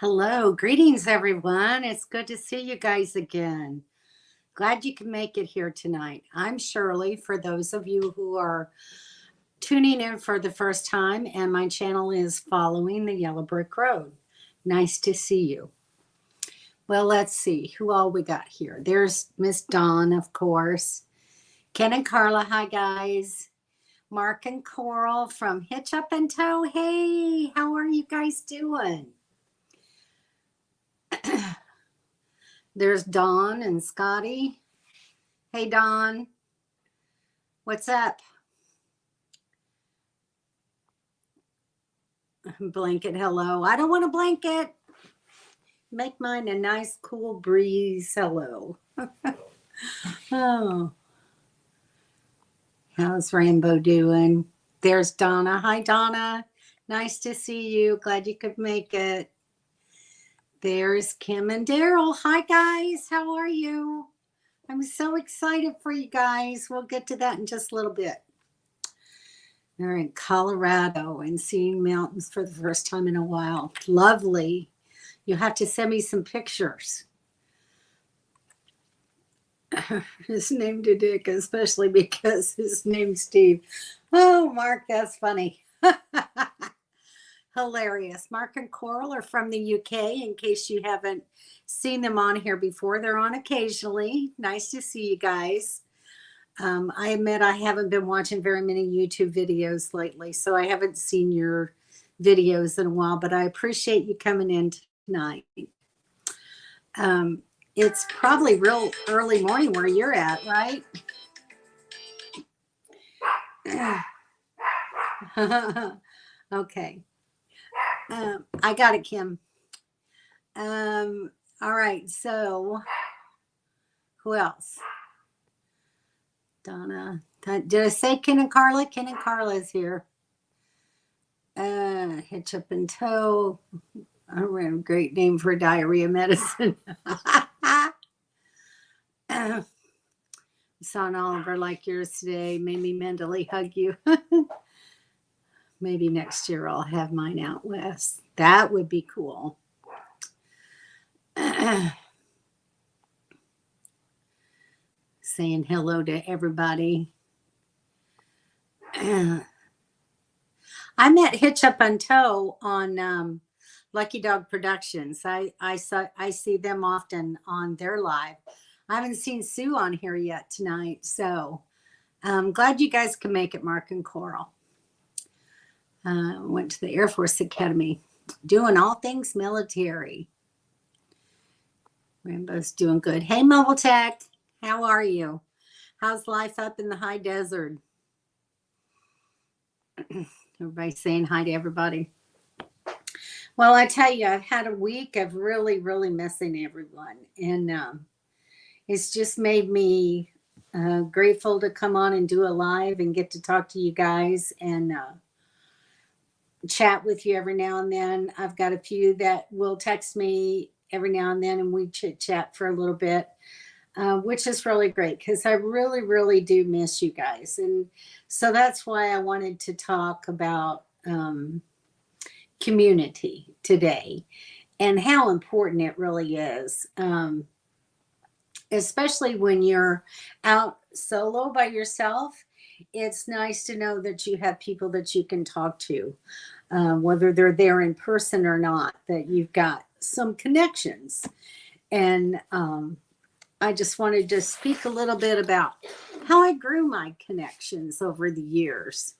Hello, greetings everyone. It's good to see you guys again. Glad you can make it here tonight. I'm Shirley, for those of you who are tuning in for the first time, and my channel is Following the Yellow Brick Road. Nice to see you. Well, let's see who all we got here. There's Miss Dawn, of course. Ken and Carla, hi guys. Mark and Coral from Hitch Up and Toe. Hey, how are you guys doing? There's Dawn and Scotty. Hey, Dawn. What's up? Blanket, hello. I don't want a blanket. Make mine a nice, cool breeze. Hello. Oh. How's Rainbow doing? There's Donna. Hi, Donna. Nice to see you. Glad you could make it. There's Kim and Daryl. Hi, guys. How are you? I'm so excited for you guys. We'll get to that in just a little bit. They're in Colorado and seeing mountains for the first time in a while. Lovely. You have to send me some pictures. His name to Dick, especially because his name's Steve. Oh, Mark, that's funny. Hilarious. Mark and Coral are from the UK, in case you haven't seen them on here before. They're on occasionally. Nice to see you guys. I admit I haven't been watching very many YouTube videos lately, so I haven't seen your videos in a while, but I appreciate you coming in tonight. It's probably real early morning where you're at, right? Okay. I got it, Kim. All right, so who else? Donna. Did I say Ken and Carla? Ken and Carla is here. Hitch Up and Toe. I don't have a great name for diarrhea medicine. Saw an Oliver like yours today. Made me mentally hug you. Maybe next year I'll have mine out west. That would be cool. Saying hello to everybody. I met Hitch Up and Toe on Lucky Dog Productions. I see them often on their live. I haven't seen Sue on here yet tonight, so I'm glad you guys can make it, Mark and Coral. Went to the Air Force Academy, doing all things military. Rainbow's doing good. Hey, Mobile Tech, how are you? How's life up in the high desert? Everybody saying hi to everybody. Well, I tell you, I've had a week of really, really missing everyone. And it's just made me grateful to come on and do a live and get to talk to you guys and chat with you every now and then. I've got a few that will text me every now and then, and we chit chat for a little bit, which is really great because I really, really do miss you guys. And so that's why I wanted to talk about community today and how important it really is, especially when you're out solo by yourself. It's nice to know that you have people that you can talk to, whether they're there in person or not, that you've got some connections. And I just wanted to speak a little bit about how I grew my connections over the years.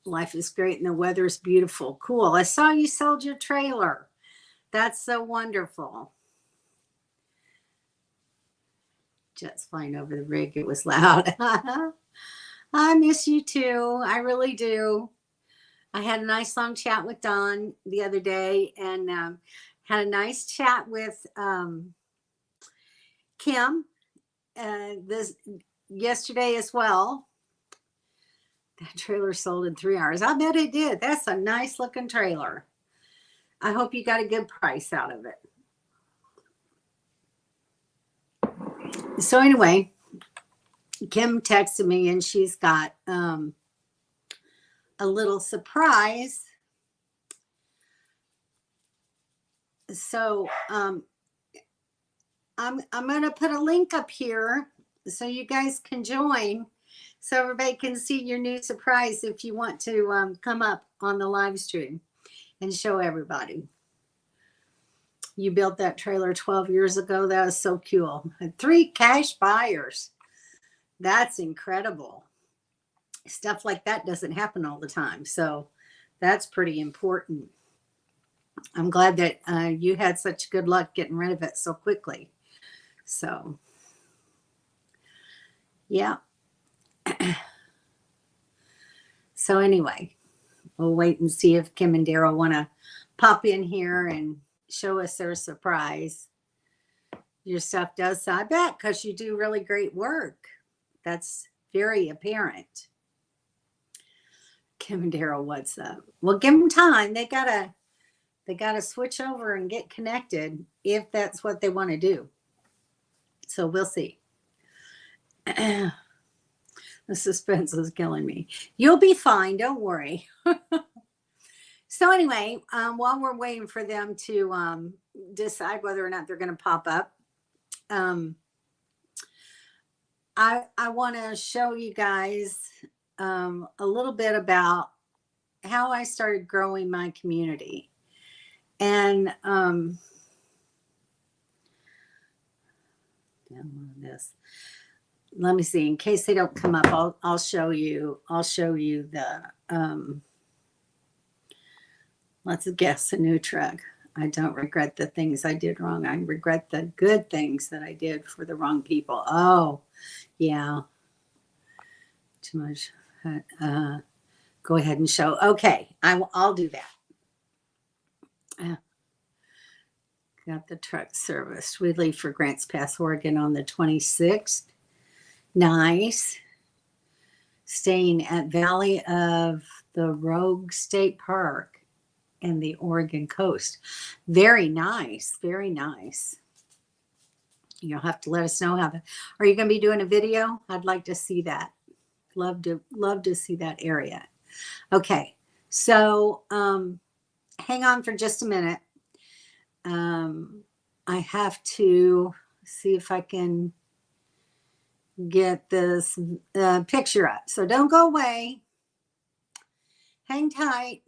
Life is great and the weather is beautiful. Cool. I saw you sold your trailer. That's so wonderful. Just flying over the rig. It was loud. I miss you too. I really do. I had a nice long chat with Dawn the other day and had a nice chat with Kim this yesterday as well. That trailer sold in 3 hours. I bet it did. That's a nice looking trailer. I hope you got a good price out of it. So anyway, Kim texted me and she's got a little surprise So I'm going to put a link up here so you guys can join, so everybody can see your new surprise if you want to come up on the live stream and show everybody. You built that trailer 12 years ago. That was so cool. Had 3 cash buyers. That's incredible. Stuff like that doesn't happen all the time. So that's pretty important. I'm glad that you had such good luck getting rid of it so quickly. So, yeah. So anyway, we'll wait and see if Kim and Daryl want to pop in here and show us their surprise. Your stuff does, I bet, because you do really great work. That's very apparent. Kim and Daryl, what's up? Well, give them time. They gotta switch over and get connected if that's what they want to do. So we'll see. The suspense is killing me. You'll be fine. Don't worry. So anyway, while we're waiting for them to decide whether or not they're going to pop up, I want to show you guys a little bit about how I started growing my community. And download this. Let me see. In case they don't come up, I'll show you. I'll show you the. Let's guess a new truck. I don't regret the things I did wrong. I regret the good things that I did for the wrong people. Oh, yeah. Too much. Go ahead and show. Okay, I'll do that. Got the truck serviced. We leave for Grants Pass, Oregon on the 26th. Nice. Staying at Valley of the Rogue State Park and the Oregon coast. Very nice. Very nice. You'll have to let us know how are you going to be doing a video? I'd like to see that. Love to see that area. Okay. So, hang on for just a minute. I have to see if I can get this picture up. So don't go away. Hang tight.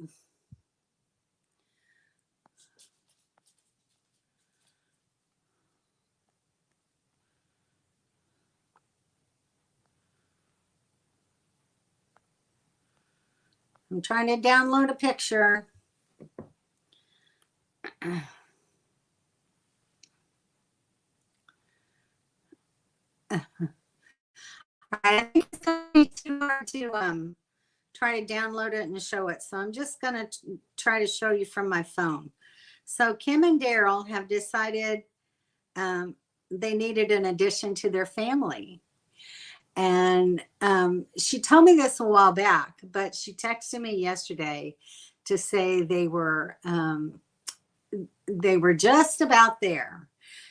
I'm trying to download a picture. I think it's going to be too hard to try to download it and show it. So I'm just going to try to show you from my phone. So Kim and Daryl have decided they needed an addition to their family. And she told me this a while back, but she texted me yesterday to say they were just about there.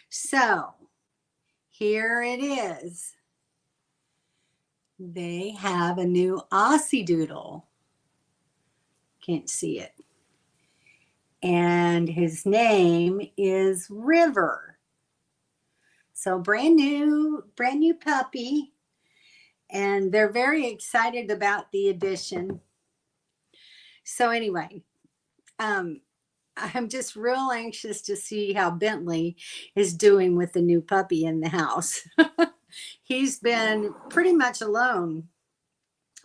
So here it is. They have a new Aussie Doodle. Can't see it. And his name is River. So brand new puppy. And they're very excited about the addition. So anyway, I'm just real anxious to see how Bentley is doing with the new puppy in the house. He's been pretty much alone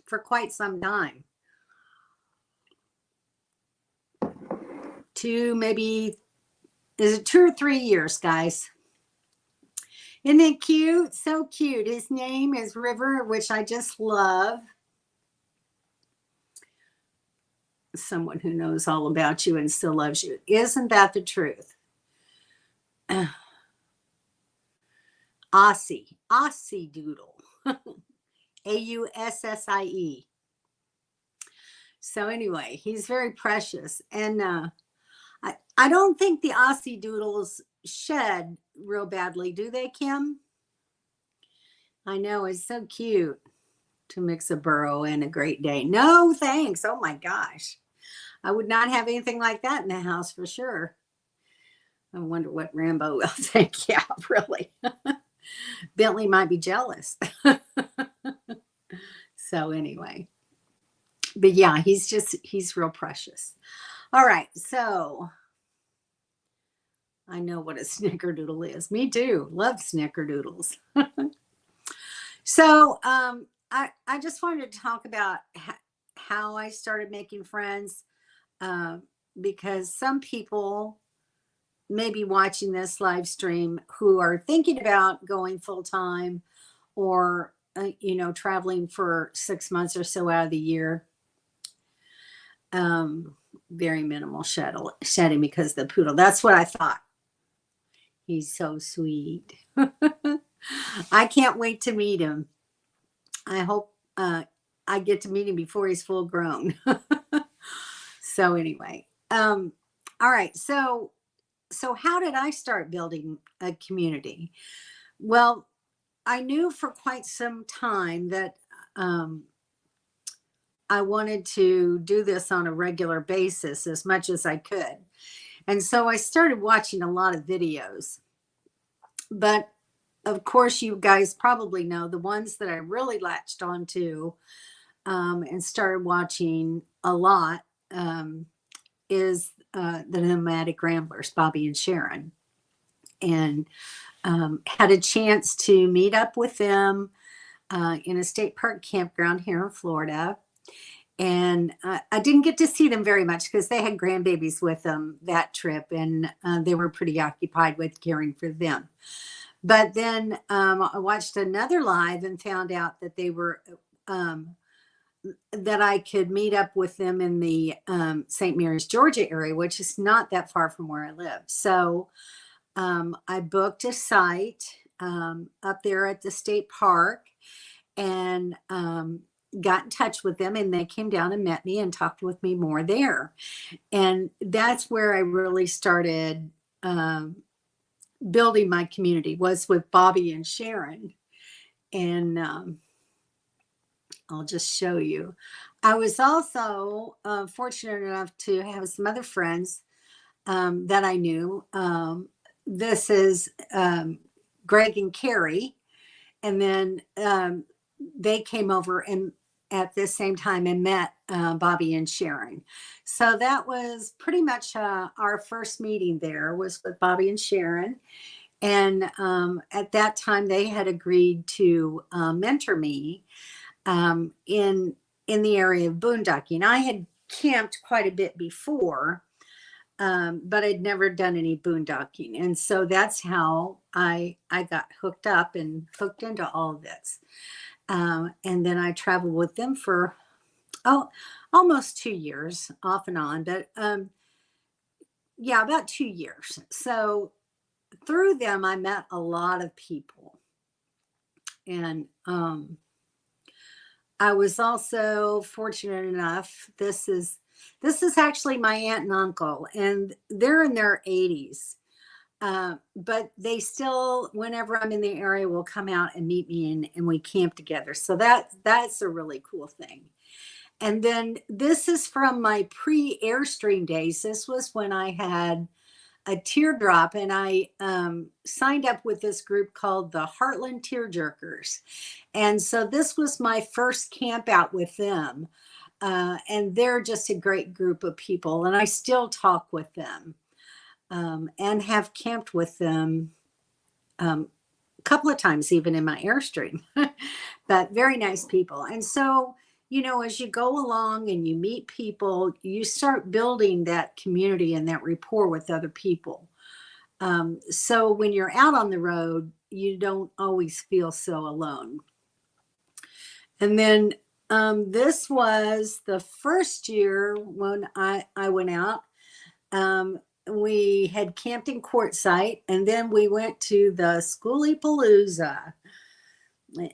for quite some time. 2 or 3 years, guys. Isn't it cute? So cute. His name is River, which I just love. Someone who knows all about you and still loves you. Isn't that the truth? Aussie Doodle. AUSSIE. So anyway, he's very precious. And I don't think the Aussie Doodles shed real badly, do they, Kim? I know, it's so cute to mix a burro and a Great Dane. No, thanks. Oh my gosh. I would not have anything like that in the house for sure. I wonder what Rambo will think. Yeah, really. Bentley might be jealous. So anyway, but yeah, he's real precious. All right, so I know what a snickerdoodle is. Me too. Love snickerdoodles. So I just wanted to talk about how I started making friends, uh, because some people may be watching this live stream who are thinking about going full time, or traveling for 6 months or so out of the year. Very minimal shedding because of the poodle. That's what I thought. He's so sweet. I can't wait to meet him. I hope I get to meet him before he's full grown. So anyway, all right. So how did I start building a community? Well, I knew for quite some time that I wanted to do this on a regular basis as much as I could. And so I started watching a lot of videos. But of course, you guys probably know the ones that I really latched onto and started watching a lot is the Nomadic Ramblers, Bobby and Sharon. And had a chance to meet up with them in a state park campground here in Florida. And I didn't get to see them very much because they had grandbabies with them that trip, and they were pretty occupied with caring for them. But then I watched another live and found out that they were that I could meet up with them in the St. Mary's, Georgia area, which is not that far from where I live. So I booked a site up there at the state park, and got in touch with them, and they came down and met me and talked with me more there. And that's where I really started building my community, was with Bobby and Sharon. And I'll just show you. I was also fortunate enough to have some other friends that I knew. This is Greg and Carrie. And then they came over and at this same time and met Bobby and Sharon. So that was pretty much our first meeting there, was with Bobby and Sharon. And at that time, they had agreed to mentor me in the area of boondocking. I had camped quite a bit before, but I'd never done any boondocking. And so that's how I got hooked up and hooked into all of this. And then I traveled with them for almost 2 years, off and on, but yeah, about 2 years. So through them, I met a lot of people. And I was also fortunate enough, this is actually my aunt and uncle, and they're in their 80s. But they still, whenever I'm in the area, will come out and meet me, and we camp together. So that's a really cool thing. And then this is from my pre-Airstream days. This was when I had a teardrop, and I signed up with this group called the Heartland Tearjerkers. And so this was my first camp out with them. And they're just a great group of people, and I still talk with them. And have camped with them a couple of times, even in my Airstream. But very nice people. And so, as you go along and you meet people, you start building that community and that rapport with other people. So when you're out on the road, you don't always feel so alone. And then this was the first year when I went out. We had camped in Quartzsite, and then we went to the Schoolie Palooza.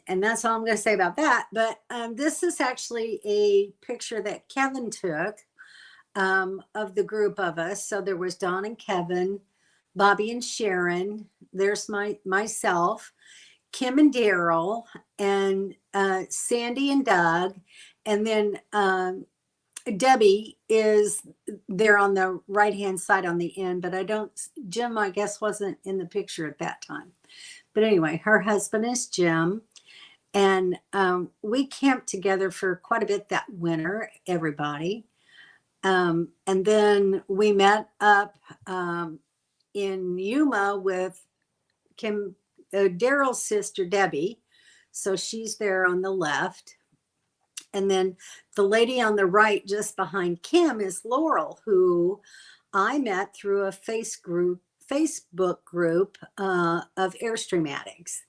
And that's all I'm going to say about that. But this is actually a picture that Kevin took of the group of us. So there was Don and Kevin, Bobby and Sharon. There's myself, Kim and Daryl, and Sandy and Doug. And then Debbie is there on the right-hand side on the end, but Jim, I guess, wasn't in the picture at that time. But anyway, her husband is Jim. And we camped together for quite a bit that winter, everybody. And then we met up in Yuma with Daryl's sister, Debbie. So she's there on the left. And then the lady on the right, just behind Kim, is Laurel, who I met through a Facebook group of Airstream addicts.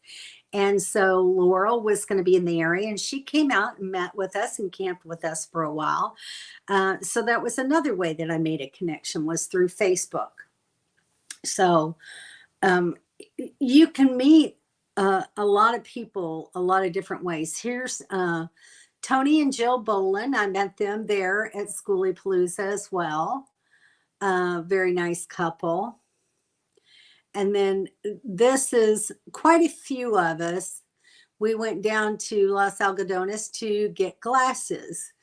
And so Laurel was going to be in the area, and she came out and met with us and camped with us for a while. So that was another way that I made a connection, was through Facebook. So you can meet a lot of people a lot of different ways. Here's Tony and Jill Bolin. I met them there at Schoolie Palooza as well. Very nice couple. And then this is quite a few of us. We went down to Los Algodones to get glasses.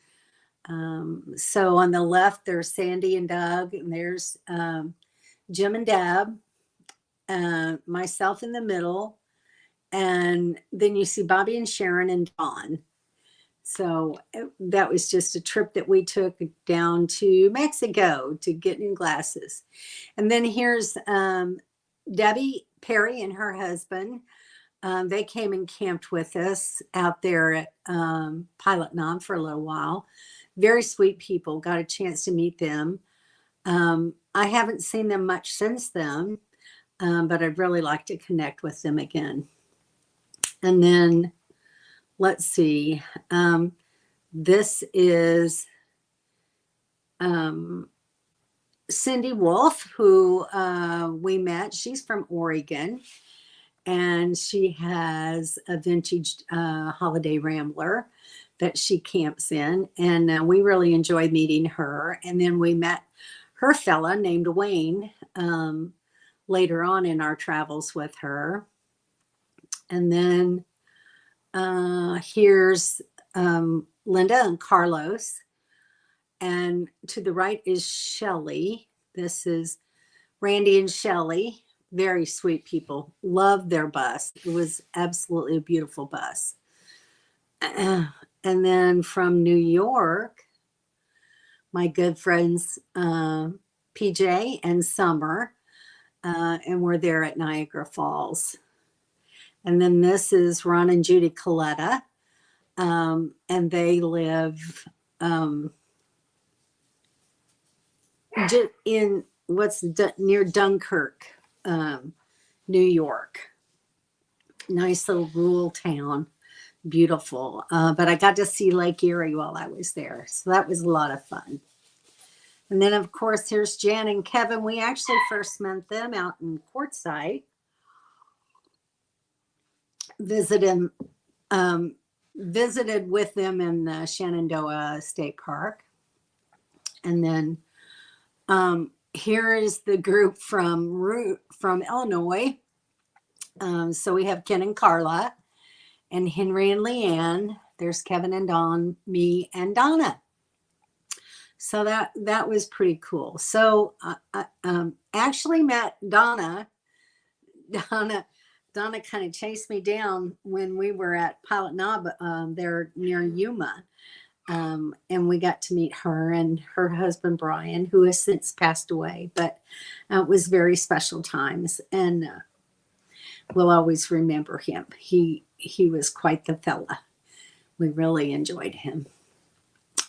So on the left, there's Sandy and Doug, and there's Jim and Deb, myself in the middle. And then you see Bobby and Sharon and Dawn. So that was just a trip that we took down to Mexico to get new glasses. And then here's Debbie Perry and her husband. They came and camped with us out there at Pilot Knob for a little while. Very sweet people. Got a chance to meet them. I haven't seen them much since then, but I'd really like to connect with them again. And then let's see. This is Cindy Wolf, who we met. She's from Oregon, and she has a vintage Holiday Rambler that she camps in. And we really enjoyed meeting her. And then we met her fella named Wayne later on in our travels with her. And then here's Linda and Carlos. And to the right is Shelly. This is Randy and Shelly. Very sweet people. Loved their bus. It was absolutely a beautiful bus. And then from New York, my good friends PJ and Summer, and we're there at Niagara Falls. And then this is Ron and Judy Coletta, and they live in near Dunkirk, New York. Nice little rural town, beautiful. But I got to see Lake Erie while I was there, so that was a lot of fun. And then, of course, here's Jan and Kevin. We actually first met them out in Quartzsite. Visited with them in the Shenandoah State Park. And then here is the group from Illinois. So we have Ken and Carla, and Henry and Leanne. There's Kevin and Dawn, me and Donna. So that was pretty cool. So I actually met Donna. Donna kind of chased me down when we were at Pilot Knob there near Yuma. And we got to meet her and her husband, Brian, who has since passed away. But it was very special times. And we'll always remember him. He was quite the fella. We really enjoyed him.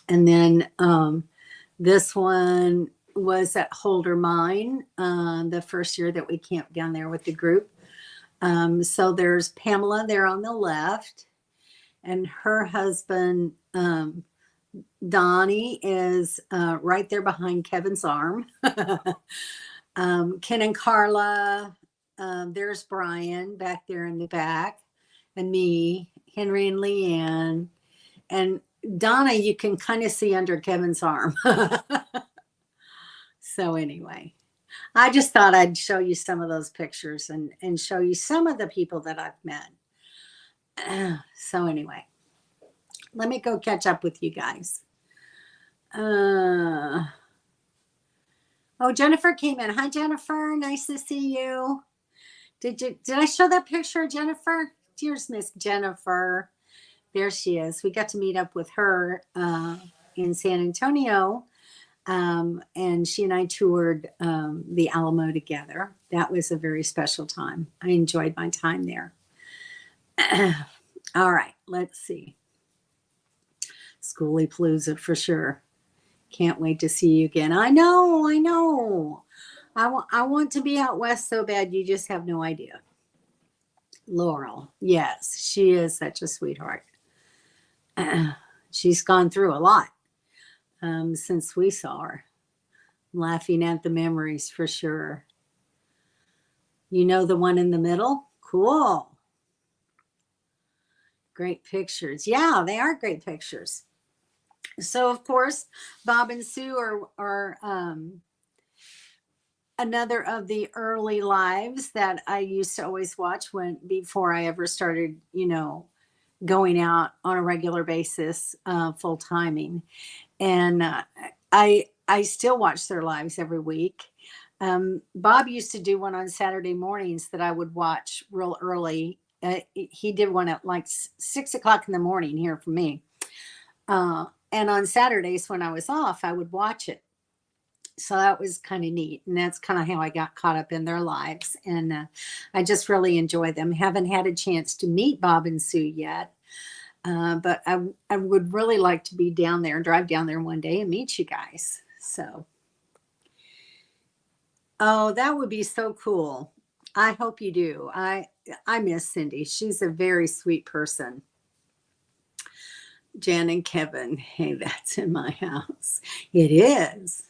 And then this one was at Holder Mine, the first year that we camped down there with the group. So there's Pamela there on the left, and her husband, Donnie, is right there behind Kevin's arm. Ken and Carla, there's Brian back there in the back, and me, Henry and Leanne, and Donna, you can kind of see under Kevin's arm. So anyway, I just thought I'd show you some of those pictures and show you some of the people that I've met. So anyway, let me go catch up with you guys. Oh, Jennifer came in. Hi, Jennifer. Nice to see you. Did I show that picture of Jennifer? Here's Miss Jennifer. There she is. We got to meet up with her in San Antonio. And she and I toured the Alamo together. That was a very special time. I enjoyed my time there. All right, let's see. Schoolie Palooza for sure. Can't wait to see you again. I know. I want to be out west so bad. You just have no idea. Laurel, yes, she is such a sweetheart. She's gone through a lot since we saw her. Laughing at the memories for sure. You know the one in the middle? Cool. Great pictures. Yeah, they are great pictures. So, of course, Bob and Sue are another of the early lives that I used to always watch before I ever started, going out on a regular basis, full timing. And I still watch their lives every week. Bob used to do one on Saturday mornings that I would watch real early. He did one at like 6 o'clock in the morning here for me. And on Saturdays when I was off, I would watch it. So that was kind of neat. And that's kind of how I got caught up in their lives. And I just really enjoy them. Haven't had a chance to meet Bob and Sue yet. But I would really like to be down there and drive down there one day and meet you guys. So, oh, that would be so cool. I hope you do. I miss Cindy. She's a very sweet person. Jan and Kevin, hey, that's in my house. It is.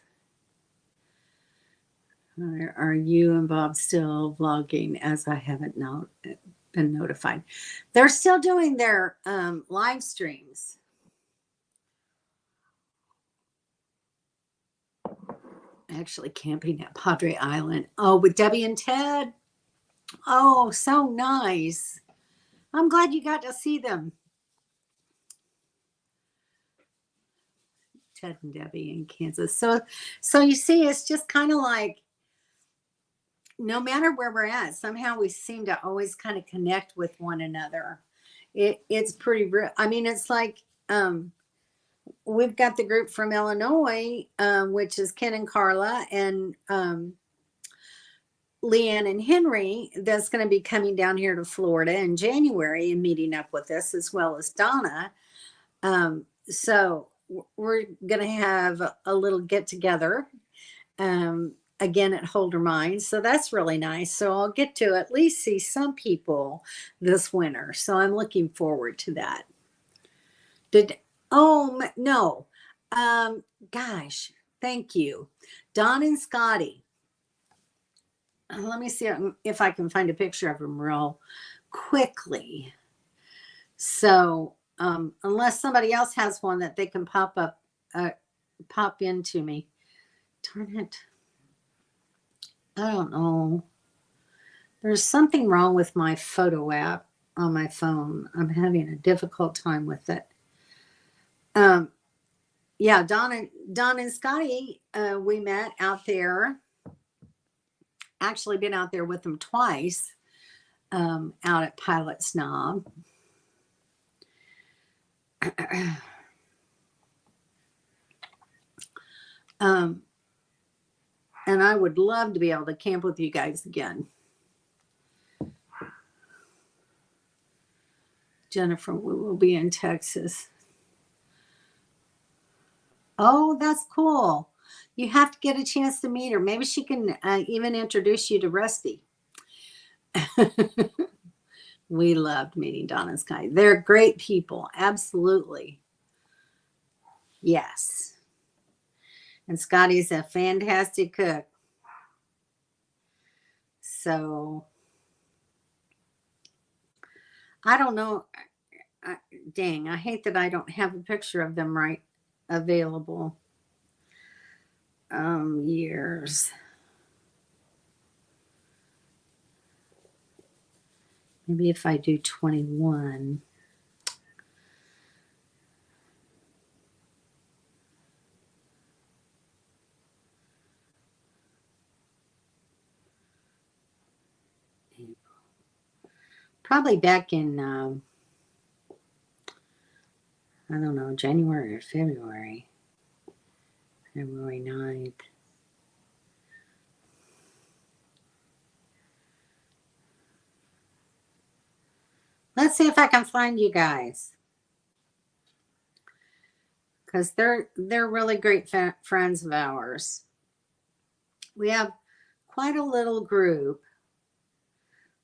Are you and Bob still vlogging? As I haven't been notified. They're still doing their live streams. Actually camping at Padre Island. Oh, with Debbie and Ted. Oh, so nice. I'm glad you got to see them. Ted and Debbie in Kansas. So you see, it's just kind of like, no matter where we're at, somehow we seem to always kind of connect with one another. It's pretty real. I mean, it's like we've got the group from Illinois, which is Ken and Carla and Leanne and Henry, that's going to be coming down here to Florida in January and meeting up with us, as well as Donna. So we're going to have a little get together. Again at Holder Mines. So that's really nice. So I'll get to at least see some people this winter. So I'm looking forward to that. No. Gosh, thank you. Don and Scotty. Let me see if I can find a picture of them real quickly. So unless somebody else has one that they can pop into me. Darn it. I don't know. There's something wrong with my photo app on my phone. I'm having a difficult time with it. Yeah, Don and Scotty, we met out there. Actually been out there with them twice, out at Pilot's Knob. And I would love to be able to camp with you guys again. Jennifer, we will be in Texas. Oh, that's cool. You have to get a chance to meet her. Maybe she can even introduce you to Rusty. We loved meeting Donna and Sky. They're great people. Absolutely. Yes. And Scotty's a fantastic cook. So I don't know. Dang, I hate that I don't have a picture of them right available. Years. Maybe if I do 21. probably back in, I don't know, January or February. February 9th. Let's see if I can find you guys. Because they're really great friends of ours. We have quite a little group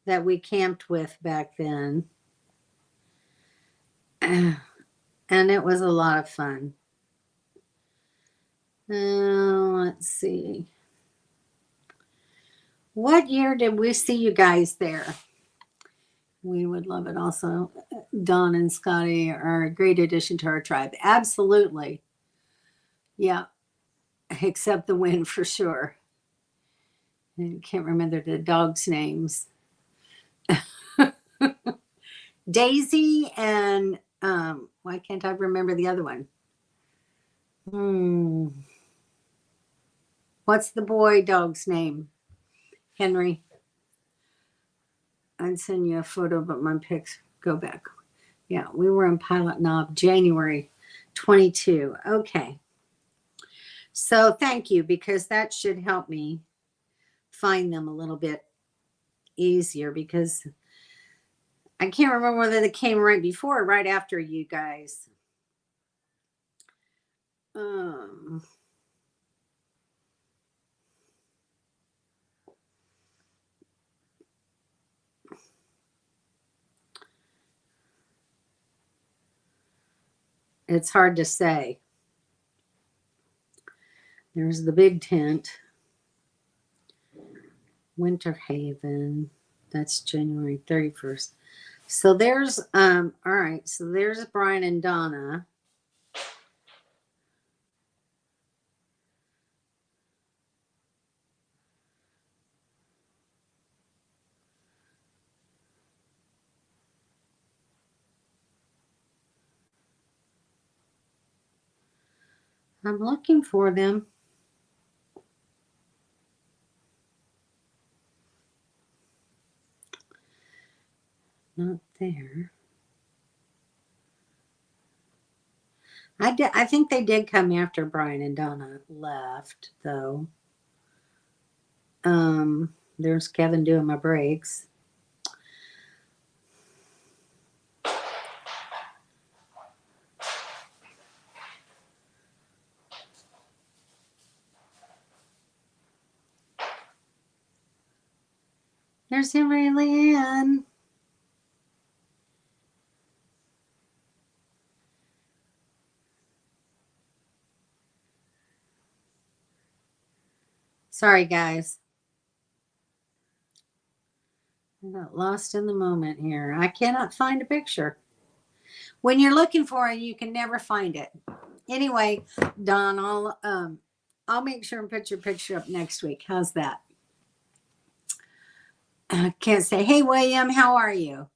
that we camped with back then. And it was a lot of fun. Let's see. What year did we see you guys there? We would love it also. Don and Scotty are a great addition to our tribe. Absolutely. Yeah. Except the wind for sure. I can't remember the dogs' names. Daisy and why can't I remember the other one? What's the boy dog's name? Henry. I'd send you a photo, but my pics go back. Yeah, we were in Pilot Knob, January 22. Okay. So thank you, because that should help me find them a little bit easier, because I can't remember whether they came right before or right after you guys. It's hard to say. There's the big tent. Winter Haven. That's January 31st. So there's all right, so there's Brian and Donna. I'm looking for them. Not there. I think they did come after Brian and Donna left, though. There's Kevin doing my brakes. There's Henry and Leanne. Sorry, guys. I got lost in the moment here. I cannot find a picture. When you're looking for it, you can never find it. Anyway, Don, I'll make sure and put your picture up next week. How's that? I can't say, hey, William, how are you?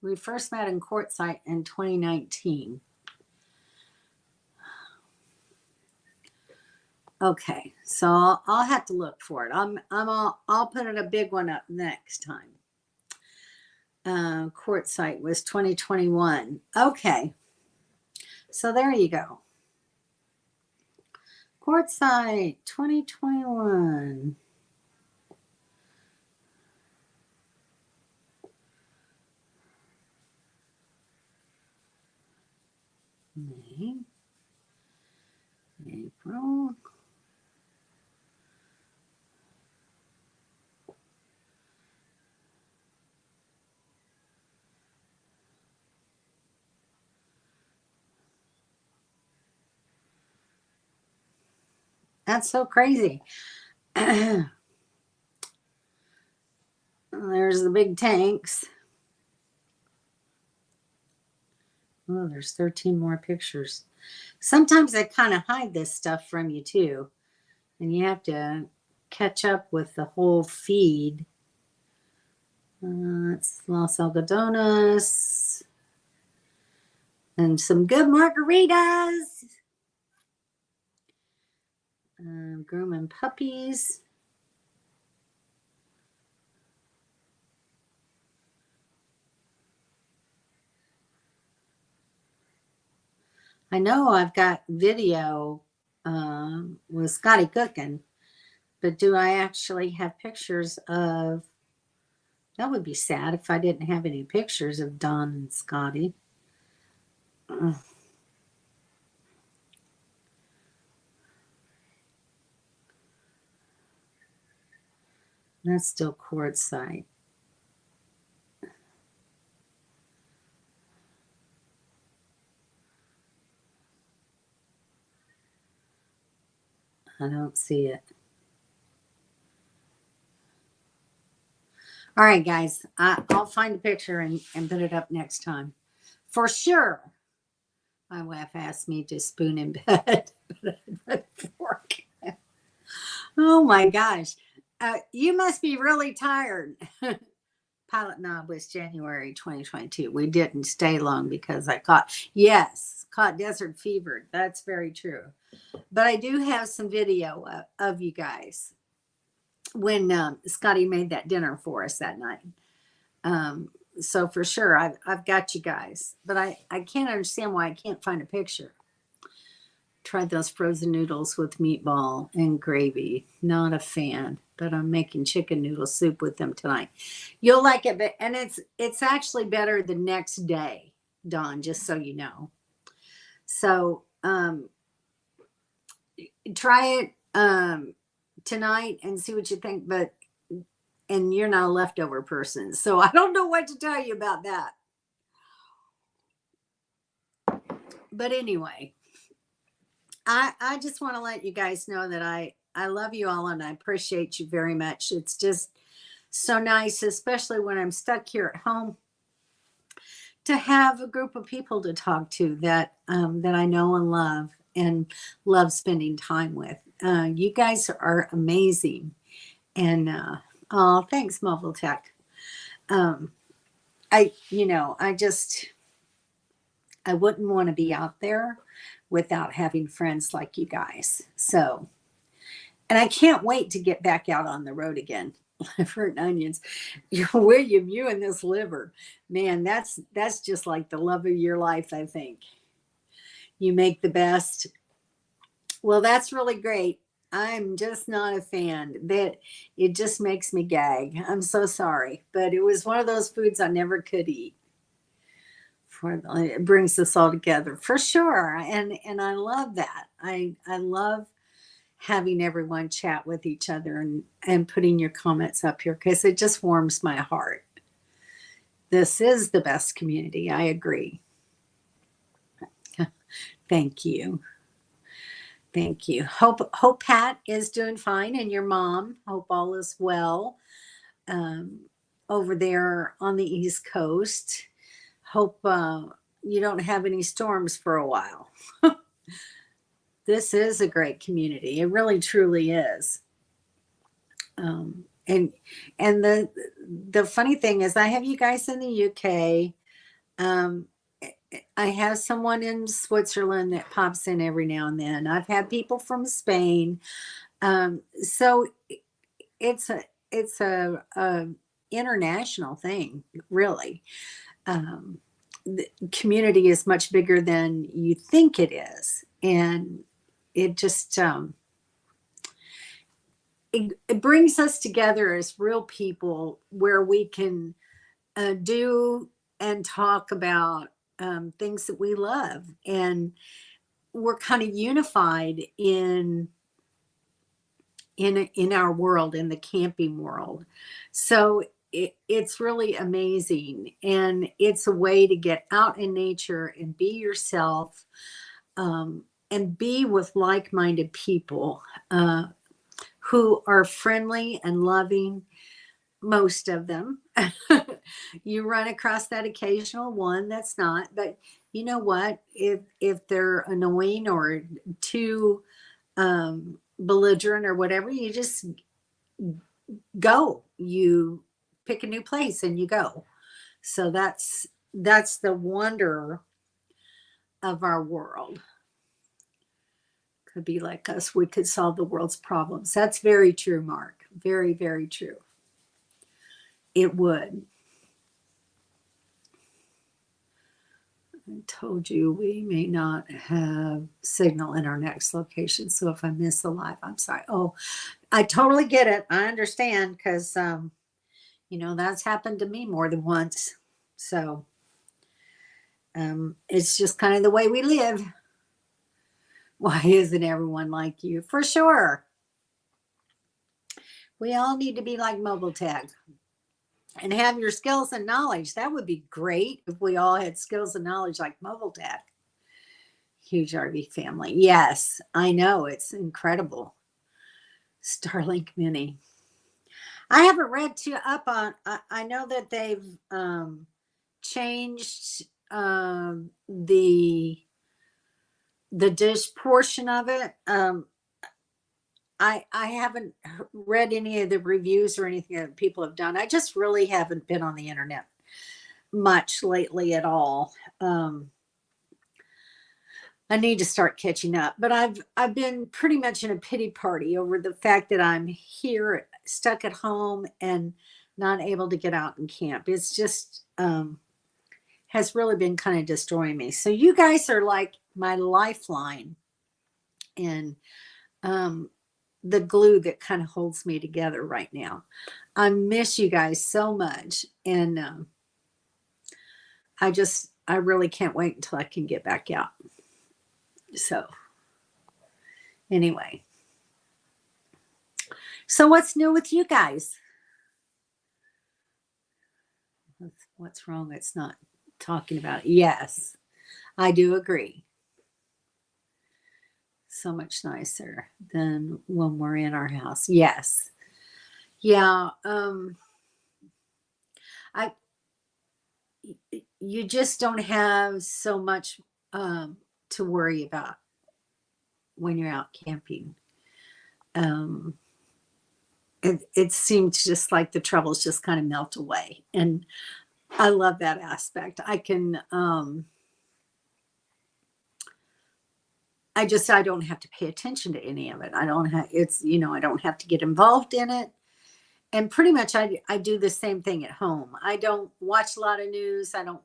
We first met in Quartzsite in 2019. Okay, so I'll have to look for it. I'll put it a big one up next time. Quartzsite was 2021. Okay, so there you go. Quartzsite 2021. May, April. That's so crazy. There's the big tanks. Oh, there's 13 more pictures. Sometimes I kind of hide this stuff from you too, and you have to catch up with the whole feed. It's Los Algodones and some good margaritas. Grooming puppies. I know I've got video with Scotty cooking, but do I actually have pictures of? That would be sad if I didn't have any pictures of Don and Scotty. That's still quartzite. I don't see it. All right, guys, I'll find a picture and put it up next time. For sure. My wife asked me to spoon in bed, but I'd fork. Oh my gosh. You must be really tired. Pilot Knob was January 2022. We didn't stay long because I caught desert fever. That's very true. But I do have some video of you guys when Scotty made that dinner for us that night. So for sure, I've got you guys. But I can't understand why I can't find a picture. Tried those frozen noodles with meatball and gravy. Not a fan, but I'm making chicken noodle soup with them tonight. You'll like it, and it's actually better the next day, Dawn, just so you know. So try it tonight and see what you think, and you're not a leftover person, so I don't know what to tell you about that. But anyway, I just want to let you guys know that I love you all and I appreciate you very much. It's just so nice, especially when I'm stuck here at home, to have a group of people to talk to that I know and love spending time with. You guys are amazing. And oh, thanks, Mobile Tech. I wouldn't want to be out there without having friends like you guys. So, and I can't wait to get back out on the road again. Liver and onions. William, you and this liver, man, that's just like the love of your life, I think. You make the best. Well, that's really great. I'm just not a fan. That it just makes me gag. I'm so sorry, but it was one of those foods I never could eat. It brings us all together for sure, and I love that. I love having everyone chat with each other and putting your comments up here because it just warms my heart. This is the best community. I agree. Thank you. Thank you. Hope Pat is doing fine, and your mom. Hope all is well over there on the East Coast. Hope you don't have any storms for a while. This is a great community. It really, truly is. And the funny thing is, I have you guys in the UK. I have someone in Switzerland that pops in every now and then. I've had people from Spain. So it's a international thing, really. The community is much bigger than you think it is, and it just it brings us together as real people where we can do and talk about things that we love, and we're kind of unified in our world, in the camping world. So it's really amazing, and it's a way to get out in nature and be yourself, and be with like-minded people who are friendly and loving. Most of them. You run across that occasional one that's not, but you know what, if they're annoying or too belligerent or whatever, you just go. You pick a new place and you go. So that's the wonder of our world. Could be like us. We could solve the world's problems. That's very true, Mark. Very, very true. It would. I told you we may not have signal in our next location. So if I miss the live, I'm sorry. Oh, I totally get it. I understand because, that's happened to me more than once. So it's just kind of the way we live. Why isn't everyone like you? For sure. We all need to be like Mobile Tech and have your skills and knowledge. That would be great if we all had skills and knowledge like Mobile Tech. Huge RV family. Yes, I know. It's incredible. Starlink Mini. I haven't read too up on, I know that they've changed the dish portion of it. I haven't read any of the reviews or anything that people have done. I just really haven't been on the internet much lately at all. I need to start catching up, but I've been pretty much in a pity party over the fact that I'm here stuck at home and not able to get out and camp. It's just has really been kind of destroying me. So you guys are like my lifeline and the glue that kind of holds me together right now. I miss you guys so much, and I really can't wait until I can get back out. So anyway, so what's new with you guys? What's wrong? It's not talking about it. Yes, I do agree. So much nicer than when we're in our house. Yes. Yeah. You just don't have so much to worry about when you're out camping. It seems just like the troubles just kind of melt away, and I love that aspect. I can I don't have to pay attention to any of it. I don't have I don't have to get involved in it. And pretty much I do the same thing at home. I don't watch a lot of news. I don't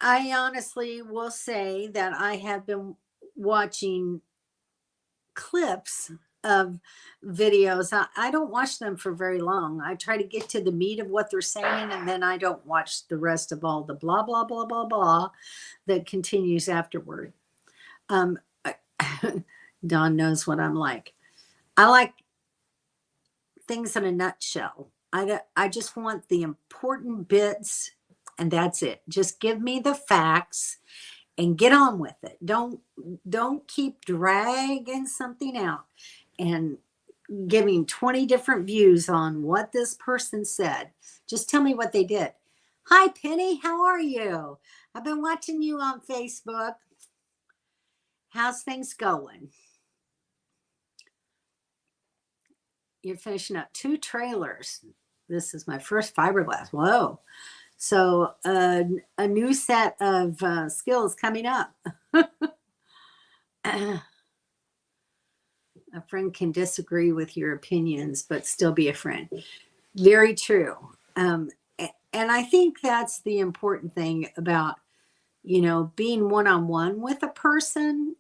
I honestly will say that I have been watching clips of videos. I don't watch them for very long. I try to get to the meat of what they're saying, and then I don't watch the rest of all the blah, blah, blah, blah, blah that continues afterward. Don knows what I'm like. I like things in a nutshell. I just want the important bits, and that's it. Just give me the facts and get on with it. Don't keep dragging something out and giving 20 different views on what this person said. Just tell me what they did. Hi, Penny. How are you? I've been watching you on Facebook. How's things going? You're finishing up 2 trailers. This is my first fiberglass. Whoa. So a new set of skills coming up. A friend can disagree with your opinions, but still be a friend. Very true. And I think that's the important thing about, being one-on-one with a person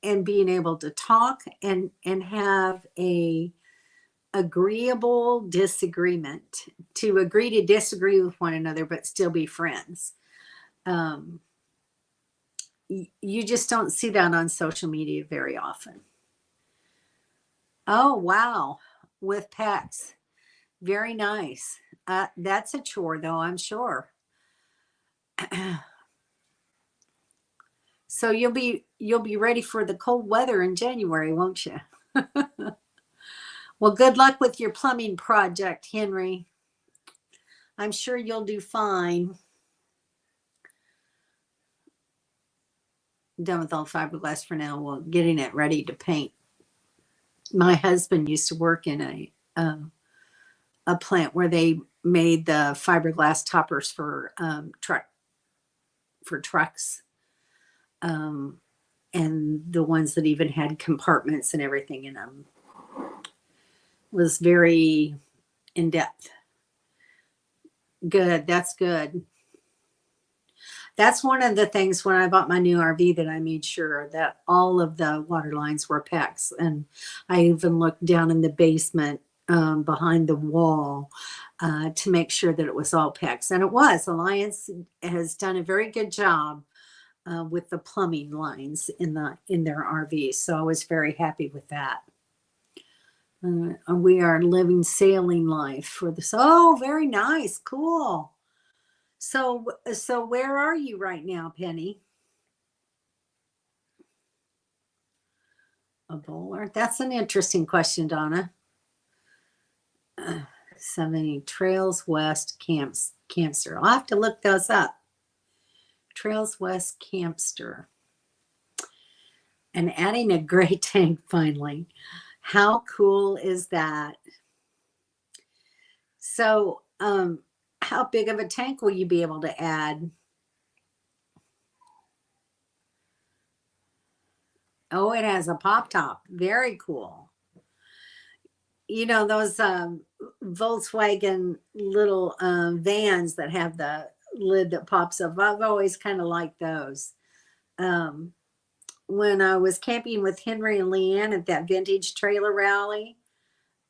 and being able to talk and have a agreeable disagreement, to agree to disagree with one another, but still be friends. You just don't see that on social media very often. Oh, wow. With pets. Very nice. That's a chore though, I'm sure. So you'll be ready for the cold weather in January, won't you? Well, good luck with your plumbing project, Henry. I'm sure you'll do fine. Done with all fiberglass for now. Well, getting it ready to paint. My husband used to work in a plant where they made the fiberglass toppers for trucks, and the ones that even had compartments and everything in them. Was very in depth. Good. That's good. That's one of the things when I bought my new RV that I made sure that all of the water lines were PEX. And I even looked down in the basement behind the wall to make sure that it was all PEX. And it was. Alliance has done a very good job with the plumbing lines in their RV. So I was very happy with that. We are living sailing life for this. Oh, very nice. Cool. So where are you right now, Penny? A bowler? That's an interesting question, Donna. 70 Trails West Campster. I'll have to look those up. Trails West Campster. And adding a gray tank finally. How cool is that? So, how big of a tank will you be able to add? Oh, it has a pop top. Very cool. You know, those Volkswagen little vans that have the lid that pops up. I've always kind of liked those. When I was camping with Henry and Leanne at that vintage trailer rally,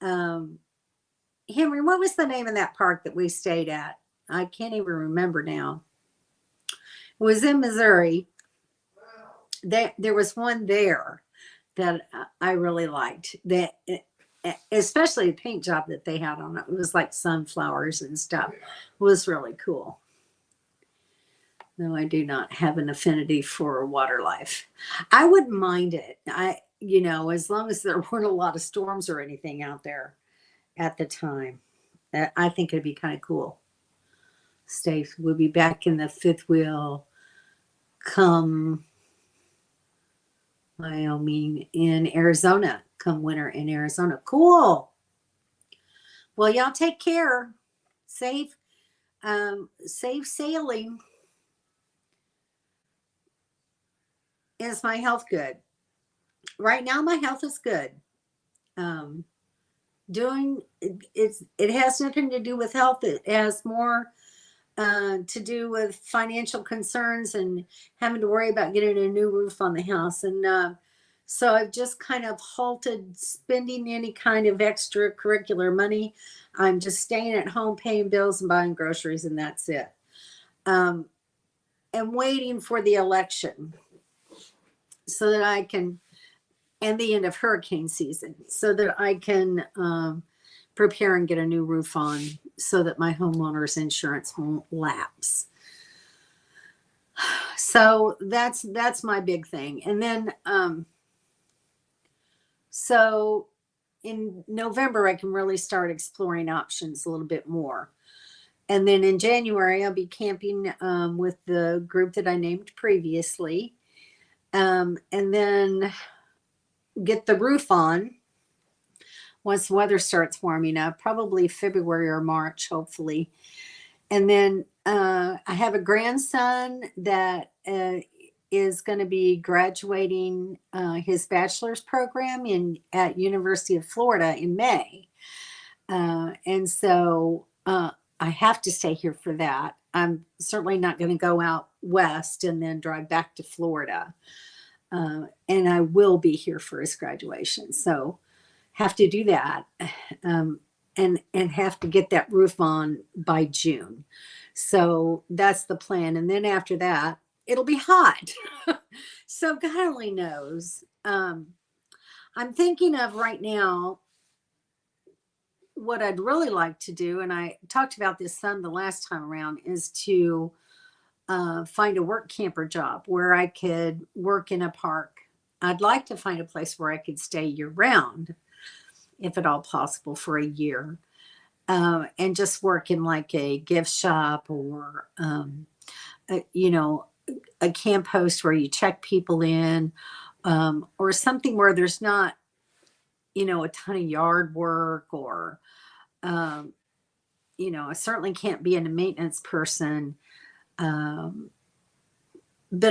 Henry, what was the name of that park that we stayed at? I can't even remember now. It was in Missouri. There was one there that I really liked. That especially the paint job that they had on it. It was like sunflowers and stuff. It was really cool. No, I do not have an affinity for water life. I wouldn't mind it. As long as there weren't a lot of storms or anything out there at the time. I think it'd be kind of cool. We'll be back in the fifth wheel come Wyoming in Arizona, come winter in Arizona. Cool. Well, y'all take care. Safe sailing. Is my health good? Right now, my health is good. It has nothing to do with health. It has more to do with financial concerns and having to worry about getting a new roof on the house. And so I've just kind of halted spending any kind of extracurricular money. I'm just staying at home, paying bills and buying groceries, and that's it. And waiting for the election so that I can, and the end of hurricane season, so that I can prepare and get a new roof on so that my homeowner's insurance won't lapse. So that's my big thing. And then, so in November, I can really start exploring options a little bit more. And then in January, I'll be camping with the group that I named previously. And then get the roof on once the weather starts warming up, probably February or March, hopefully. And then I have a grandson that is going to be graduating his bachelor's program at University of Florida in May. And so I have to stay here for that. I'm certainly not going to go out west and then drive back to Florida. And I will be here for his graduation. So have to do that and have to get that roof on by June. So that's the plan. And then after that, it'll be hot. So God only knows. I'm thinking of right now what I'd really like to do, and I talked about this some the last time around, is to find a work camper job where I could work in a park. I'd like to find a place where I could stay year round, if at all possible, for a year, and just work in like a gift shop or, a camp host where you check people in, or something where there's not, a ton of yard work or, I certainly can't be a maintenance person. But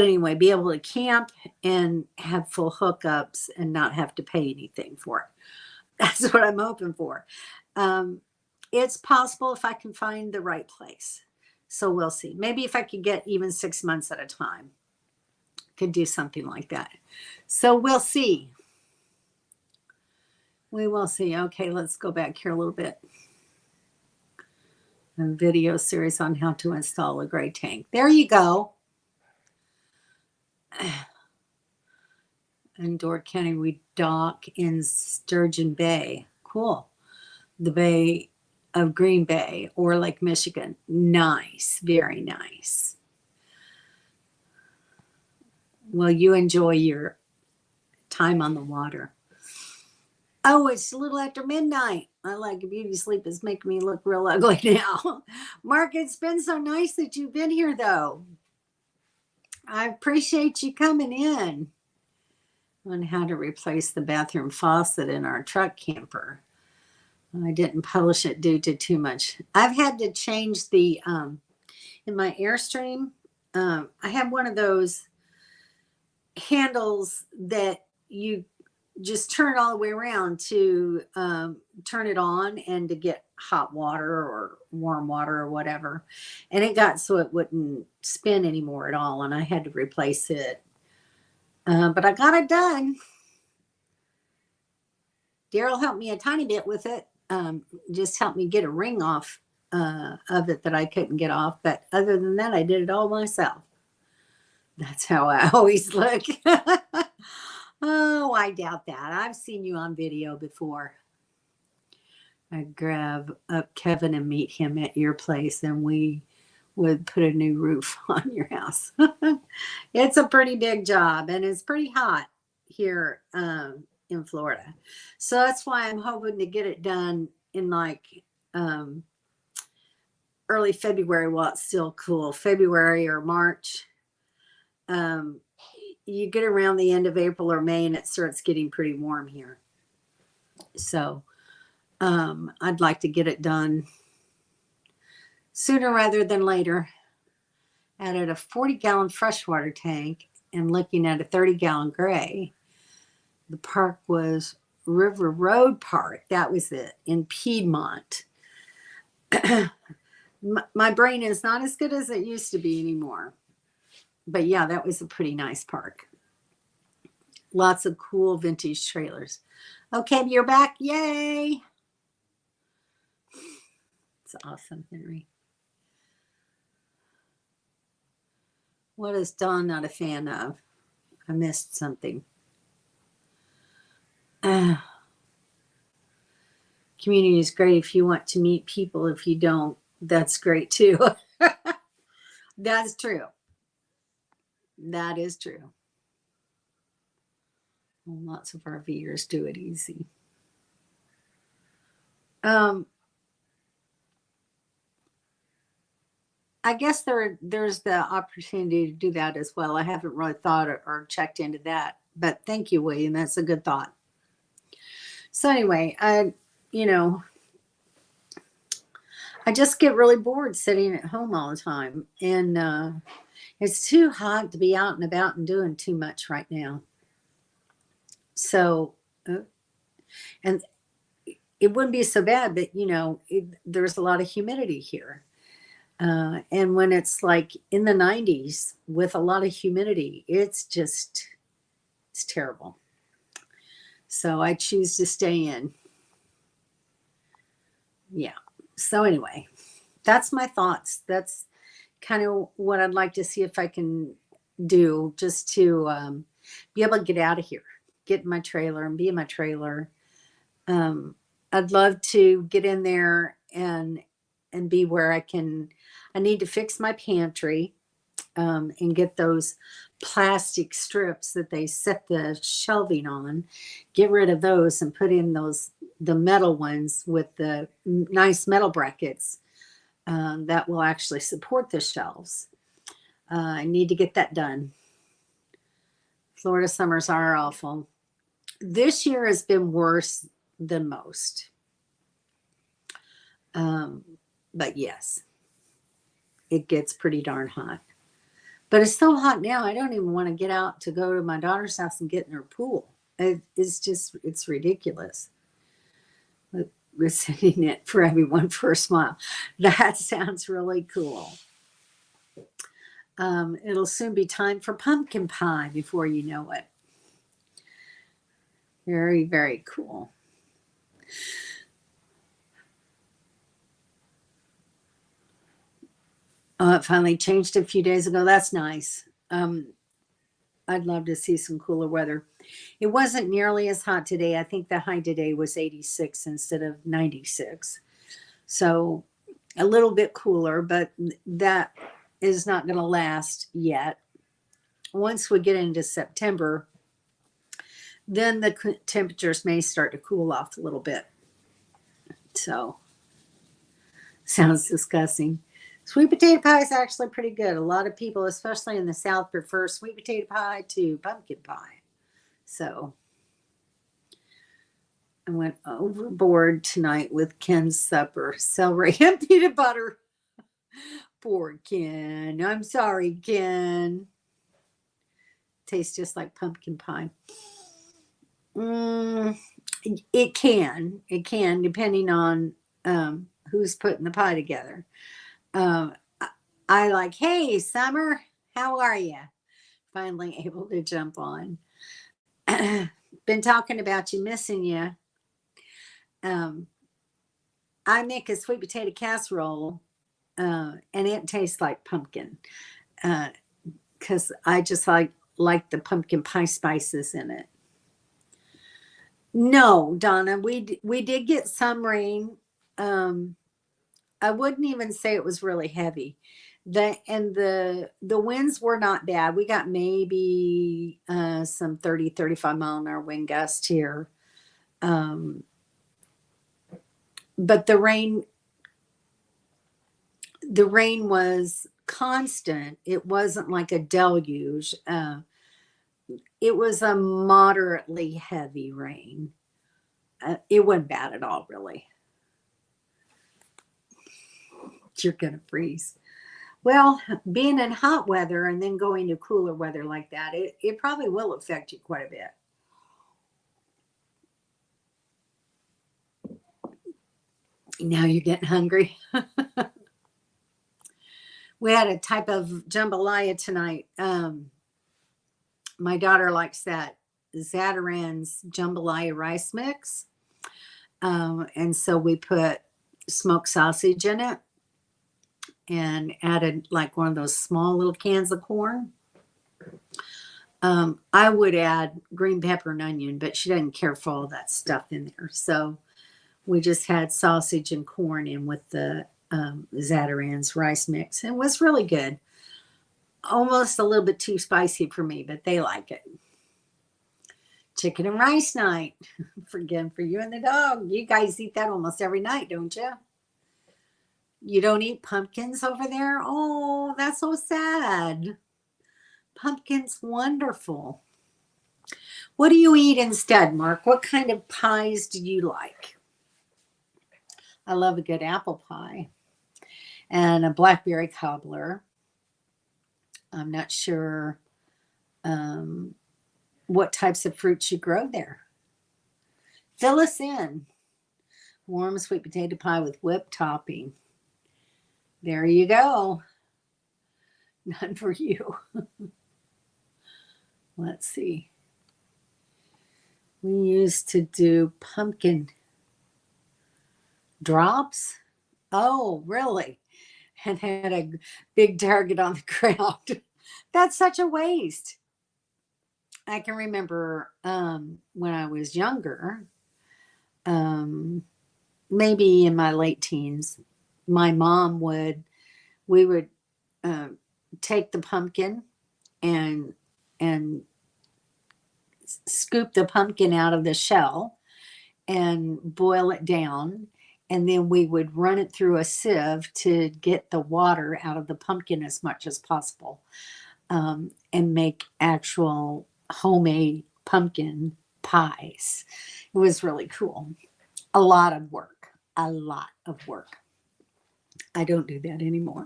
anyway, be able to camp and have full hookups and not have to pay anything for it. That's what I'm hoping for. It's possible if I can find the right place. So we'll see. Maybe if I could get even 6 months at a time, could do something like that. So we'll see. We will see. Okay, let's go back here a little bit. A video series on how to install a gray tank. There you go. In Door County, we dock in Sturgeon Bay. Cool. The Bay of Green Bay or Lake Michigan. Nice. Very nice. Well, you enjoy your time on the water. Oh, it's a little after midnight. I like a beauty sleep. It's making me look real ugly now. Mark, it's been so nice that you've been here, though. I appreciate you coming in. On how to replace the bathroom faucet in our truck camper. I didn't publish it due to too much. I've had to change the, in my Airstream, I have one of those handles that you just turn all the way around to turn it on and to get hot water or warm water or whatever. And it got so it wouldn't spin anymore at all. And I had to replace it. But I got it done. Daryl helped me a tiny bit with it. Just helped me get a ring off of it that I couldn't get off. But other than that, I did it all myself. That's how I always look. Oh, I doubt that. I've seen you on video before. I grab up Kevin and meet him at your place, and we would put a new roof on your house. It's a pretty big job, and it's pretty hot here in Florida. So that's why I'm hoping to get it done in like early February while it's still cool. February or March. You get around the end of April or May and it starts getting pretty warm here. So I'd like to get it done sooner rather than later. Added a 40-gallon freshwater tank and looking at a 30-gallon gray. The park was River Road Park. That was it, in Piedmont. My brain is not as good as it used to be anymore. But yeah, that was a pretty nice park. Lots of cool vintage trailers. Okay, you're back. Yay. It's awesome, Henry. What is Dawn not a fan of? I missed something. Community is great if you want to meet people. If you don't, that's great too. That's true. That is true. Well, lots of RVers do it easy. I guess there's the opportunity to do that as well. I haven't really thought or checked into that, but thank you, William. That's a good thought. So anyway, I just get really bored sitting at home all the time, and it's too hot to be out and about and doing too much right now. So, and it wouldn't be so bad, but there's a lot of humidity here. And when it's like in the 90s with a lot of humidity, it's terrible. So I choose to stay in. Yeah. So anyway, that's my thoughts. That's kind of what I'd like to see if I can do, just to be able to get out of here, get in my trailer and be in my trailer. I'd love to get in there and be where I need to fix my pantry and get those plastic strips that they set the shelving on, get rid of those and put in the metal ones with the nice metal brackets that will actually support the shelves. I need to get that done. Florida summers are awful. This year has been worse than most. But yes, it gets pretty darn hot. But it's so hot now, I don't even want to get out to go to my daughter's house and get in her pool. It's ridiculous. We're sending it for everyone for a smile. That sounds really cool. It'll soon be time for pumpkin pie before you know it. Very, very cool. Oh, it finally changed a few days ago. That's nice. I'd love to see some cooler weather. It wasn't nearly as hot today. I think the high today was 86 instead of 96. So a little bit cooler, but that is not going to last yet. Once we get into September, then the temperatures may start to cool off a little bit. So, sounds disgusting. Sweet potato pie is actually pretty good. A lot of people, especially in the South, prefer sweet potato pie to pumpkin pie. So, I went overboard tonight with Ken's supper, celery and peanut butter. Poor Ken. I'm sorry, Ken. Tastes just like pumpkin pie. It can, depending on who's putting the pie together. I like, hey, Summer, how are you? Finally able to jump on. Been talking about you, missing you. I make a sweet potato casserole, and it tastes like pumpkin, because I just like the pumpkin pie spices in it. No, Donna, we did get some rain. I wouldn't even say it was really heavy. The winds were not bad. We got maybe some 30, 35 mile an hour wind gust here. But the rain was constant. It wasn't like a deluge. It was a moderately heavy rain. It wasn't bad at all, really. You're gonna freeze. Well, being in hot weather and then going to cooler weather like that, it probably will affect you quite a bit. Now you're getting hungry. We had a type of jambalaya tonight. My daughter likes that Zatarain's jambalaya rice mix. And so we put smoked sausage in it and added like one of those small little cans of corn. I would add green pepper and onion, but she doesn't care for all that stuff in there. So we just had sausage and corn in with the Zatarain's rice mix. And it was really good. Almost a little bit too spicy for me, but they like it. Chicken and rice night. Again, for you and the dog. You guys eat that almost every night, don't you? You don't eat pumpkins over there? Oh, that's so sad. Pumpkin's wonderful. What do you eat instead, Mark? What kind of pies do you like? I love a good apple pie and a blackberry cobbler. I'm not sure what types of fruits you grow there. Fill us in. Warm sweet potato pie with whipped topping. There you go. None for you. Let's see. We used to do pumpkin drops. Oh, really? And had a big target on the ground. That's such a waste. I can remember when I was younger, maybe in my late teens, my mom we would take the pumpkin and scoop the pumpkin out of the shell and boil it down. And then we would run it through a sieve to get the water out of the pumpkin as much as possible, and make actual homemade pumpkin pies. It was really cool. A lot of work. A lot of work. I don't do that anymore.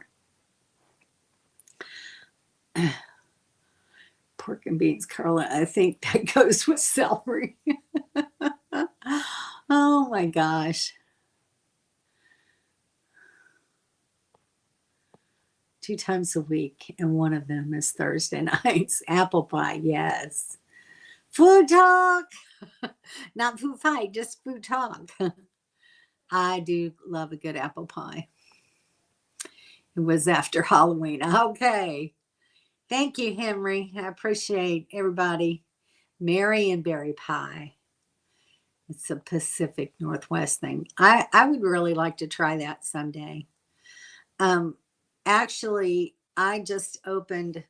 Pork and beans, Carla. I think that goes with celery. Oh my gosh. 2 times a week, and one of them is Thursday nights. Apple pie, yes. Food talk. Not food fight, just food talk. I do love a good apple pie. It was after Halloween. Okay. Thank you, Henry. I appreciate everybody. Marionberry pie. It's a Pacific Northwest thing. I would really like to try that someday. Actually, I just opened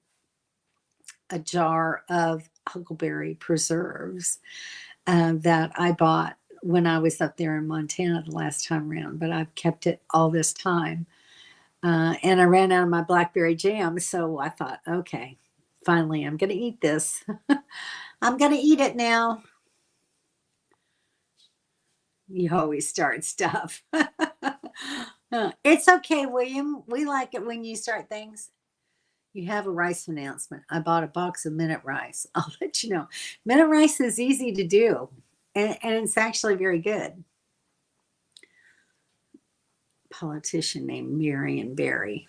a jar of huckleberry preserves that I bought when I was up there in Montana the last time around, but I've kept it all this time. And I ran out of my blackberry jam, so I thought, okay, finally, I'm going to eat this. I'm going to eat it now. You always start stuff. It's okay, William. We like it when you start things. You have a rice announcement. I bought a box of minute rice. I'll let you know. Minute rice is easy to do, and it's actually very good. Politician named Marionberry.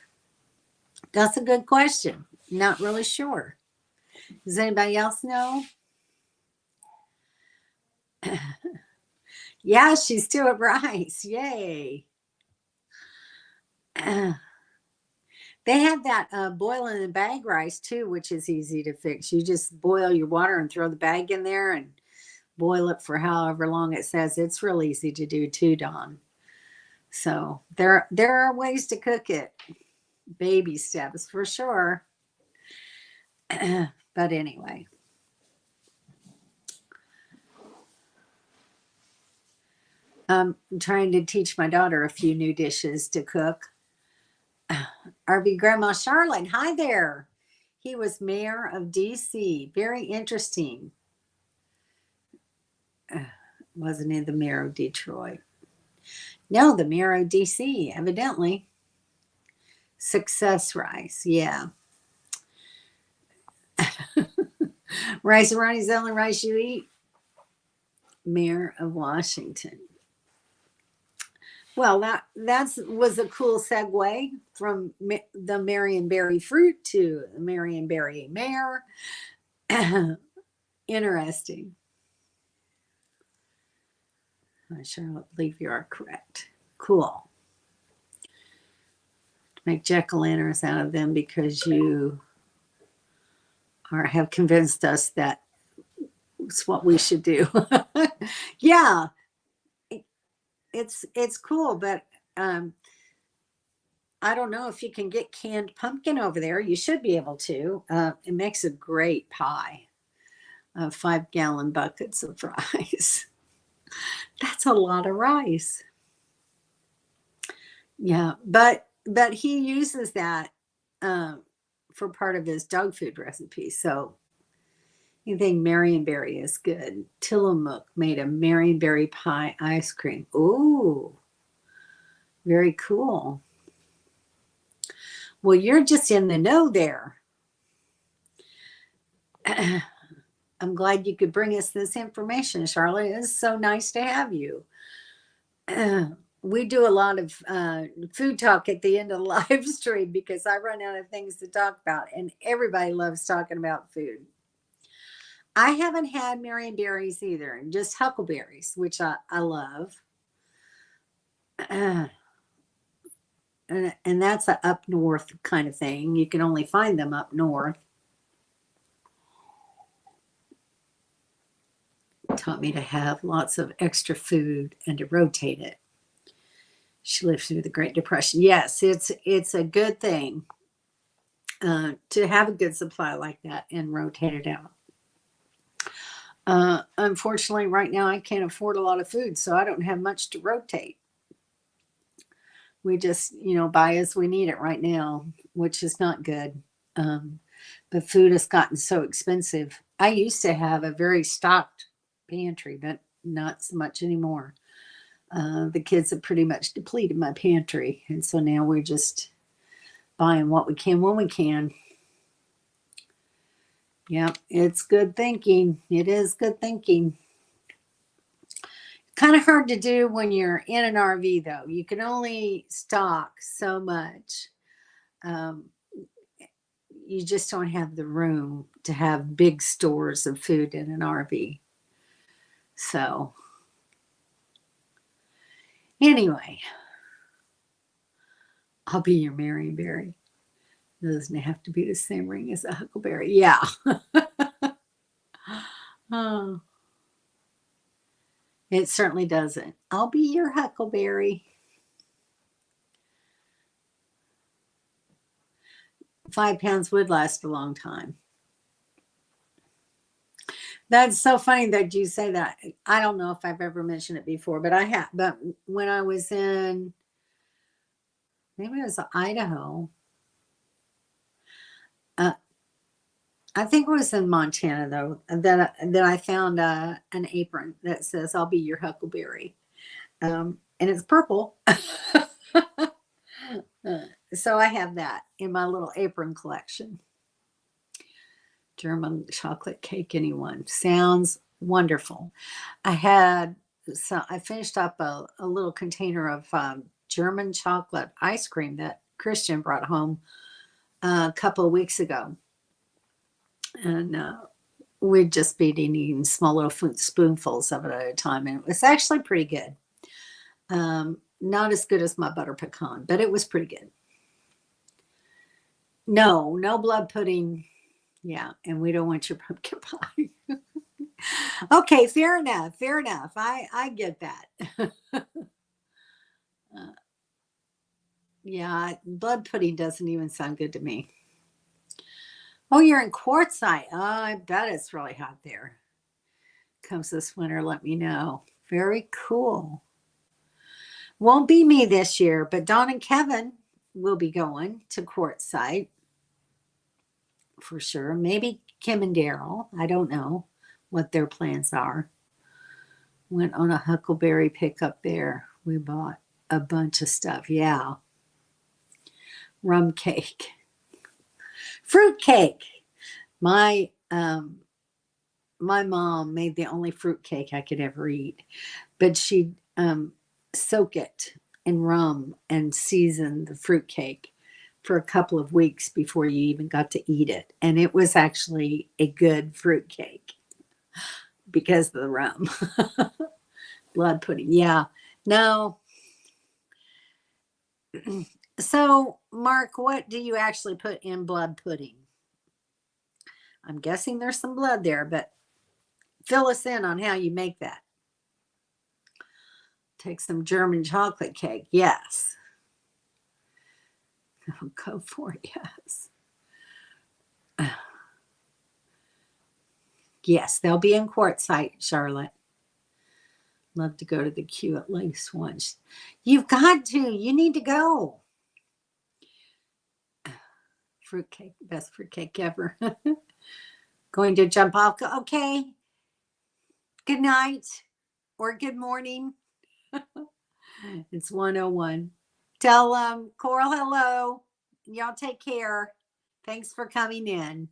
That's a good question. Not really sure. Does anybody else know? Yeah, she's still at rice. Yay. They have that boil in the bag rice too, which is easy to fix. You just boil your water and throw the bag in there and boil it for however long it says. It's real easy to do too, Dawn. So there are ways to cook it. Baby steps for sure. But anyway. I'm trying to teach my daughter a few new dishes to cook. RV Grandma Charlotte, hi there. He was mayor of DC. Very interesting. Wasn't he the mayor of Detroit? No, the mayor of DC, evidently. Success rice, yeah. Rice-A-Roni's the only rice you eat. Mayor of Washington. Well, that was a cool segue from the Marionberry fruit to the Marionberry mayor. Interesting. I sure believe you are correct. Cool. Make jack-o'-lanterns out of them because you have convinced us that it's what we should do. Yeah. It's cool, but I don't know if you can get canned pumpkin over there. You should be able to. It makes a great pie. 5-gallon buckets of rice. That's a lot of rice. Yeah, but he uses that for part of his dog food recipe. So I think Marionberry is good. Tillamook made a Marionberry pie ice cream. Ooh, very cool. Well, you're just in the know there. I'm glad you could bring us this information, Charlotte. It's so nice to have you. We do a lot of food talk at the end of the live stream because I run out of things to talk about, and everybody loves talking about food. I haven't had Marionberries either, just huckleberries, which I love. And that's an up north kind of thing. You can only find them up north. Taught me to have lots of extra food and to rotate it. She lived through the Great Depression. Yes, it's a good thing to have a good supply like that and rotate it out. Unfortunately, right now I can't afford a lot of food, so I don't have much to rotate. We just, buy as we need it right now, which is not good. But food has gotten so expensive. I used to have a very stocked pantry, but not so much anymore. The kids have pretty much depleted my pantry, and so now we're just buying what we can when we can. Yeah, it's good thinking. It is good thinking. Kind of hard to do when you're in an RV, though. You can only stock so much. you just don't have the room to have big stores of food in an RV. So anyway, I'll be your Marionberry. Doesn't have to be the same ring as a huckleberry. Yeah. Oh, it certainly doesn't. I'll be your huckleberry. 5 pounds would last a long time. That's so funny that you say that. I don't know if I've ever mentioned it before, but I have. But when I was in, maybe it was Idaho. I think it was in Montana though. That I found an apron that says "I'll be your huckleberry," and it's purple. So I have that in my little apron collection. German chocolate cake, anyone? Sounds wonderful. I finished up a little container of German chocolate ice cream that Christian brought home a couple of weeks ago. And we'd just been eating small little spoonfuls of it at a time. And it was actually pretty good. Not as good as my butter pecan, but it was pretty good. No blood pudding. Yeah, and we don't want your pumpkin pie. Okay, fair enough. I get that. Yeah, blood pudding doesn't even sound good to me. Oh, you're in Quartzsite. Oh, I bet it's really hot there. Comes this winter, let me know. Very cool. Won't be me this year, but Dawn and Kevin will be going to Quartzsite for sure. Maybe Kim and Daryl. I don't know what their plans are. Went on a huckleberry pickup there. We bought a bunch of stuff. Yeah. Rum cake. Fruit cake. My mom made the only fruit cake I could ever eat, but she'd soak it in rum and season the fruit cake for a couple of weeks before you even got to eat it. And it was actually a good fruit cake because of the rum. Blood pudding. Yeah. No. So, Mark, what do you actually put in blood pudding? I'm guessing there's some blood there, but fill us in on how you make that. Take some German chocolate cake. Yes. Oh, go for it. Yes. Yes, they'll be in Quartzsite, Charlotte. Love to go to the queue at least once. You've got to. You need to go. Fruitcake, best fruitcake ever. Going to jump off. Okay. Good night or good morning. It's 1:01. Tell Coral hello. Y'all take care. Thanks for coming in.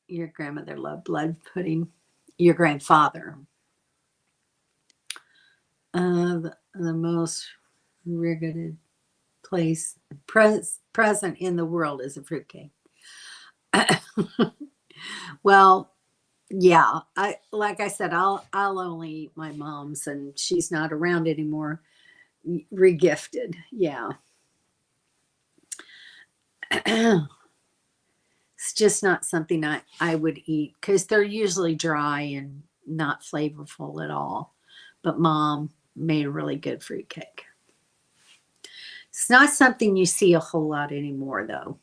Your grandmother loved blood pudding. Your grandfather. The most regretted place present in the world is a fruitcake. Well, yeah, like I said, I'll only eat my mom's, and she's not around anymore. Regifted, yeah. It's just not something I would eat because they're usually dry and not flavorful at all. But Mom made a really good fruitcake. It's not something you see a whole lot anymore, though.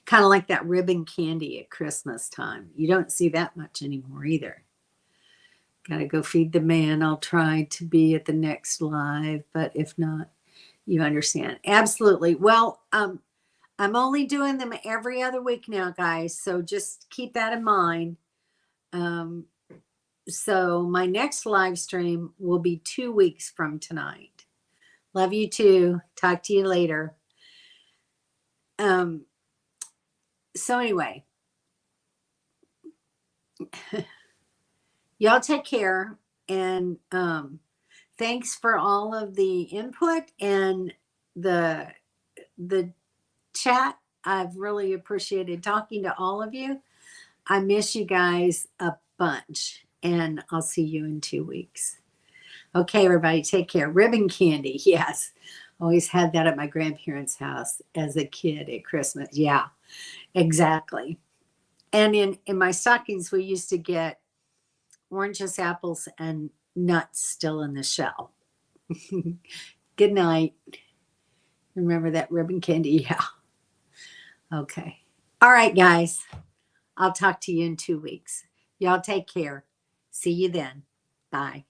Kind of like that ribbon candy at Christmas time. You don't see that much anymore either. Got to go feed the man. I'll try to be at the next live, but if not, you understand. Absolutely. Well, I'm only doing them every other week now, guys. So just keep that in mind. So my next live stream will be 2 weeks from tonight. Love you too. Talk to you later. So anyway, y'all take care, and thanks for all of the input, and the chat. I've really appreciated talking to all of you. I miss you guys a bunch, and I'll see you in 2 weeks. Okay, everybody, take care. Ribbon candy, yes. Always had that at my grandparents' house as a kid at Christmas. Yeah, exactly. And in my stockings, we used to get oranges, apples, and nuts still in the shell. Good night. Remember that ribbon candy? Yeah. Okay. All right, guys. I'll talk to you in 2 weeks. Y'all take care. See you then. Bye.